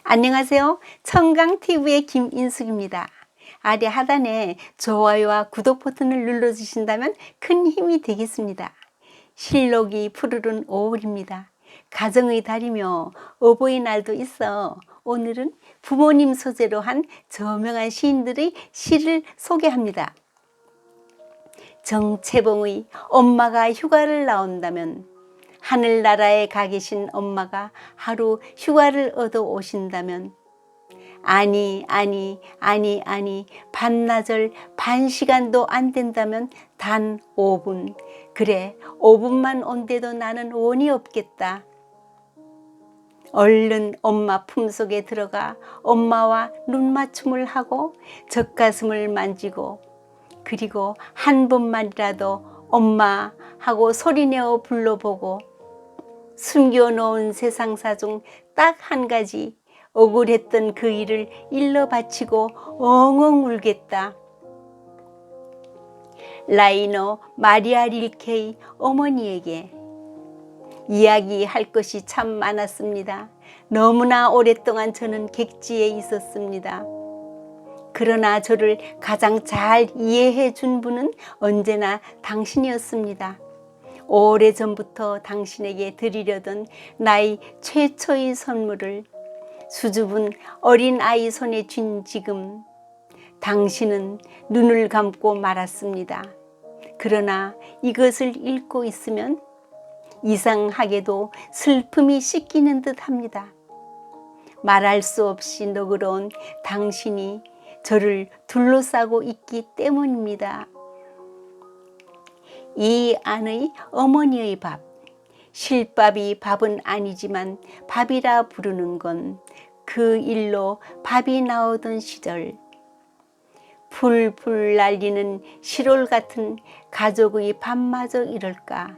안녕하세요. 청강TV의 김인숙입니다. 아래 하단에 좋아요와 구독 버튼을 눌러주신다면 큰 힘이 되겠습니다. 실록이 푸르른 5월입니다. 가정의 달이며 어버이날도 있어 오늘은 부모님 소재로 한 저명한 시인들의 시를 소개합니다. 정채봉의 엄마가 휴가를 나온다면, 하늘나라에 가 계신 엄마가 하루 휴가를 얻어 오신다면, 아니 반나절 반 시간도 안 된다면 단 5분, 그래 5분만 온대도 나는 원이 없겠다. 얼른 엄마 품속에 들어가 엄마와 눈맞춤을 하고 젖가슴을 만지고, 그리고 한 번만이라도 엄마 하고 소리내어 불러보고, 숨겨놓은 세상사 중 딱 한 가지 억울했던 그 일을 일러 바치고 엉엉 울겠다. 라이너 마리아 릴케의 어머니에게 이야기할 것이 참 많았습니다. 너무나 오랫동안 저는 객지에 있었습니다. 그러나 저를 가장 잘 이해해 준 분은 언제나 당신이었습니다. 오래전부터 당신에게 드리려던 나의 최초의 선물을 수줍은 어린아이 손에 쥔 지금, 당신은 눈을 감고 말았습니다. 그러나 이것을 읽고 있으면 이상하게도 슬픔이 씻기는 듯 합니다. 말할 수 없이 너그러운 당신이 저를 둘러싸고 있기 때문입니다. 이 안의 어머니의 밥, 실밥이 밥은 아니지만 밥이라 부르는 건 그 일로 밥이 나오던 시절, 풀풀 날리는 시롤 같은 가족의 밥마저 이럴까.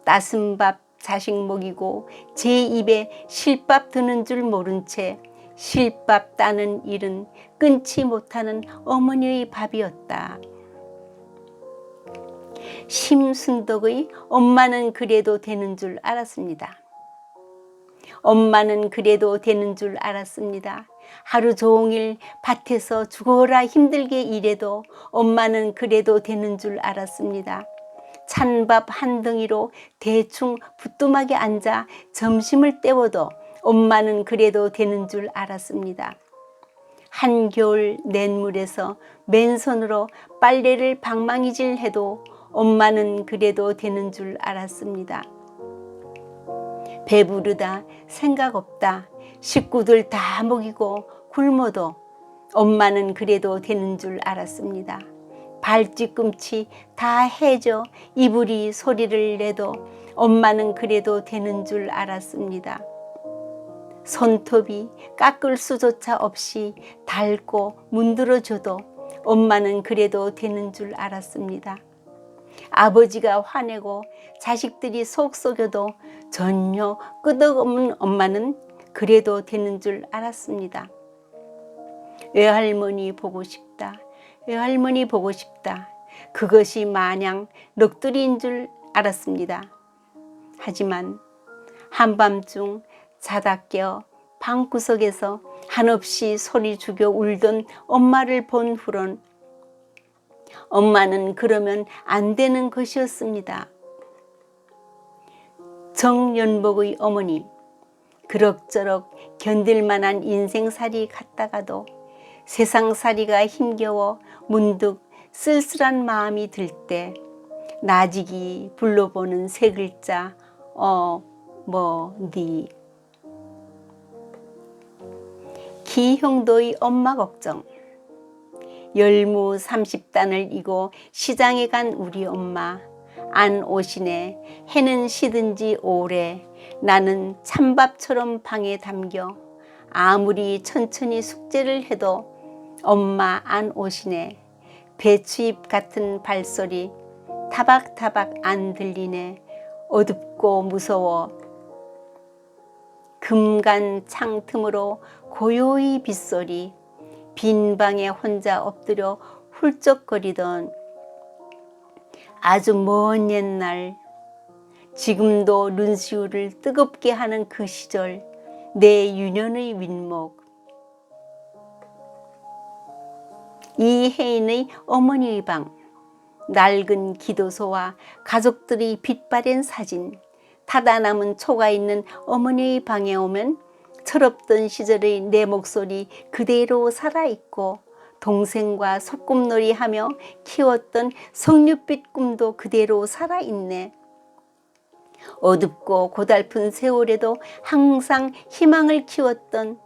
따순 밥 자식 먹이고 제 입에 실밥 드는 줄 모른 채 실밥 따는 일은 끊지 못하는 어머니의 밥이었다. 심순덕의 엄마는 그래도 되는 줄 알았습니다. 엄마는 그래도 되는 줄 알았습니다. 하루 종일 밭에서 죽어라 힘들게 일해도 엄마는 그래도 되는 줄 알았습니다. 찬밥 한 덩이로 대충 부뚜막에 앉아 점심을 때워도 엄마는 그래도 되는 줄 알았습니다. 한겨울 냇물에서 맨손으로 빨래를 방망이질 해도 엄마는 그래도 되는 줄 알았습니다. 배부르다, 생각 없다, 식구들 다 먹이고 굶어도 엄마는 그래도 되는 줄 알았습니다. 발뒤꿈치 다 해져 이불이 소리를 내도 엄마는 그래도 되는 줄 알았습니다. 손톱이 깎을 수조차 없이 닳고 문드러져도 엄마는 그래도 되는 줄 알았습니다. 아버지가 화내고 자식들이 속 썩여도 전혀 끄떡없는 엄마는 그래도 되는 줄 알았습니다. 외할머니 보고 싶다, 외할머니 보고 싶다, 그것이 마냥 넋두리인 줄 알았습니다. 하지만 한밤중 자다 깨어 방구석에서 한없이 소리 죽여 울던 엄마를 본 후론 엄마는 그러면 안 되는 것이었습니다. 정연복의 어머님, 그럭저럭 견딜만한 인생살이 갔다가도 세상살이가 힘겨워 문득 쓸쓸한 마음이 들 때 나직이 불러보는 세 글자 어머니. 기형도의 엄마 걱정. 열무 30단을 이고 시장에 간 우리 엄마, 안 오시네. 해는 시든지 오래. 나는 찬밥처럼 방에 담겨 아무리 천천히 숙제를 해도 엄마 안 오시네. 배추잎 같은 발소리 타박타박 안 들리네. 어둡고 무서워. 금간 창 틈으로 고요히 빗소리. 빈 방에 혼자 엎드려 훌쩍거리던 아주 먼 옛날, 지금도 눈시울을 뜨겁게 하는 그 시절, 내 유년의 윗목. 이혜인의 어머니의 방. 낡은 기도소와 가족들이 빛바랜 사진, 타다 남은 초가 있는 어머니의 방에 오면 철없던 시절의 내 목소리 그대로 살아있고, 동생과 소꿉놀이 하며 키웠던 석류빛 꿈도 그대로 살아있네. 어둡고 고달픈 세월에도 항상 희망을 키웠던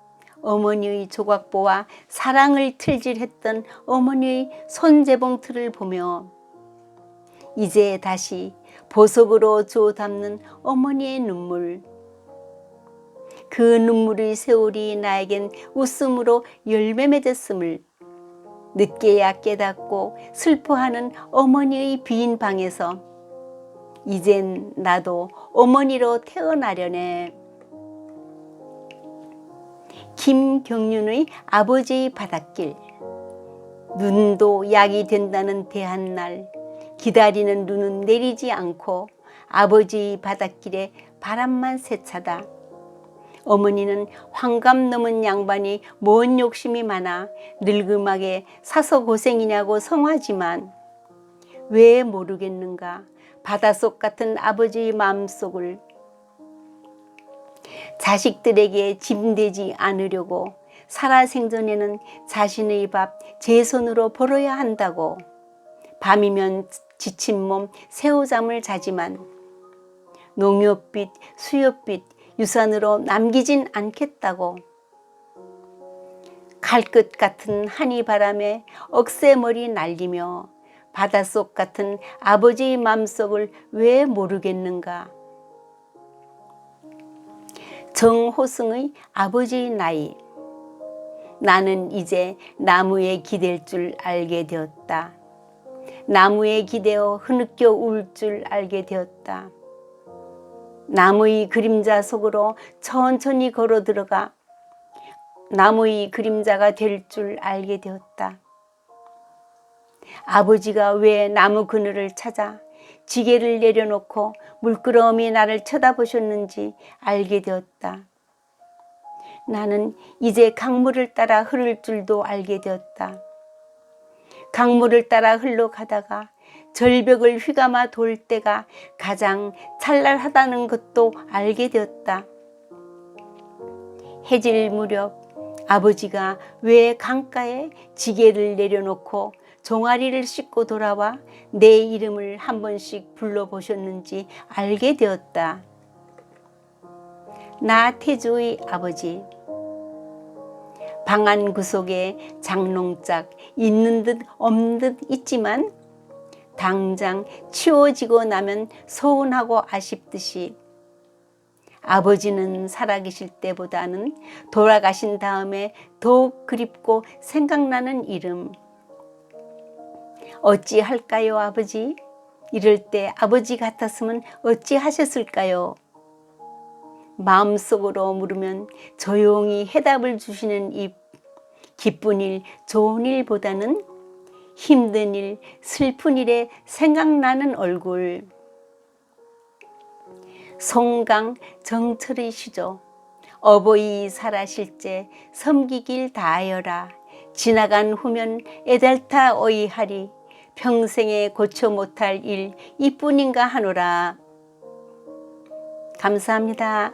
어머니의 조각보와 사랑을 틀질했던 어머니의 손재봉틀을 보며 이제 다시 보석으로 주워 담는 어머니의 눈물. 그 눈물의 세월이 나에겐 웃음으로 열매 맺었음을 늦게야 깨닫고 슬퍼하는 어머니의 빈 방에서 이젠 나도 어머니로 태어나려네. 김경륜의 아버지의 바닷길. 눈도 약이 된다는 대한날, 기다리는 눈은 내리지 않고 아버지의 바닷길에 바람만 세차다. 어머니는 환갑 넘은 양반이 뭔 욕심이 많아 늙음하게 사서 고생이냐고 성화지만 왜 모르겠는가 바닷속 같은 아버지의 마음속을. 자식들에게 짐되지 않으려고 살아생전에는 자신의 밥 제 손으로 벌어야 한다고 밤이면 지친 몸 새우잠을 자지만 농협빛 수협빛 유산으로 남기진 않겠다고. 칼끝 같은 한이 바람에 억새머리 날리며 바닷속 같은 아버지의 맘속을 왜 모르겠는가. 정호승의 아버지의 나이. 나는 이제 나무에 기댈 줄 알게 되었다. 나무에 기대어 흐느껴 울 줄 알게 되었다. 나무의 그림자 속으로 천천히 걸어 들어가 나무의 그림자가 될 줄 알게 되었다. 아버지가 왜 나무 그늘을 찾아 지게를 내려놓고 물끄러미 나를 쳐다보셨는지 알게 되었다. 나는 이제 강물을 따라 흐를 줄도 알게 되었다. 강물을 따라 흘러가다가 절벽을 휘감아 돌 때가 가장 찬란하다는 것도 알게 되었다. 해질 무렵 아버지가 왜 강가에 지게를 내려놓고 종아리를 씻고 돌아와 내 이름을 한 번씩 불러보셨는지 알게 되었다. 나태주의 아버지. 방 안 구석에 장롱짝 있는 듯 없는 듯 있지만 당장 치워지고 나면 서운하고 아쉽듯이 아버지는 살아계실 때보다는 돌아가신 다음에 더욱 그립고 생각나는 이름. 어찌할까요, 아버지? 이럴 때 아버지 같았으면 어찌하셨을까요? 마음속으로 물으면 조용히 해답을 주시는 입. 기쁜 일, 좋은 일보다는 힘든 일, 슬픈 일에 생각나는 얼굴. 송강 정철의 시조. 어버이 살아실제 섬기길 다하여라. 지나간 후면 애달타 어이하리. 평생에 고쳐 못할 일 이뿐인가 하노라. 감사합니다.